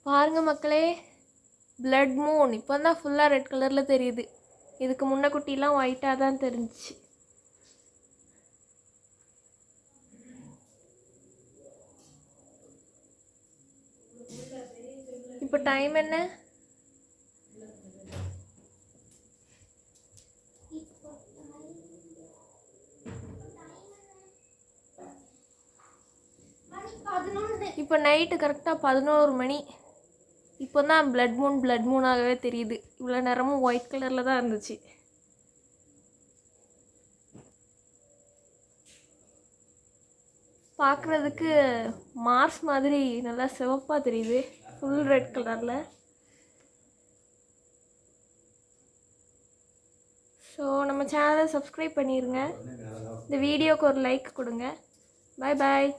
பாருங்க மக்களே, blood Moon இப்போ தான் ஃபுல்லாக ரெட் கலரில் தெரியுது. இதுக்கு முன்ன குட்டிலாம் ஒயிட்டாக தான் தெரிஞ்சிச்சு. இப்போ டைம் என்ன? இப்போ நைட்டு கரெக்டாக 11 மணி. இப்போ தான் பிளட் மூனாகவே தெரியுது. இவ்வளோ நேரமும் ஒயிட் கலரில் தான் இருந்துச்சு. பார்க்குறதுக்கு மார்ஸ் மாதிரி நல்லா சிவப்பாக தெரியுது, ஃபுல் ரெட் கலரில். ஸோ நம்ம சேனலை சப்ஸ்கிரைப் பண்ணிடுங்க. இந்த வீடியோக்கு ஒரு லைக் கொடுங்க. பாய் பாய்.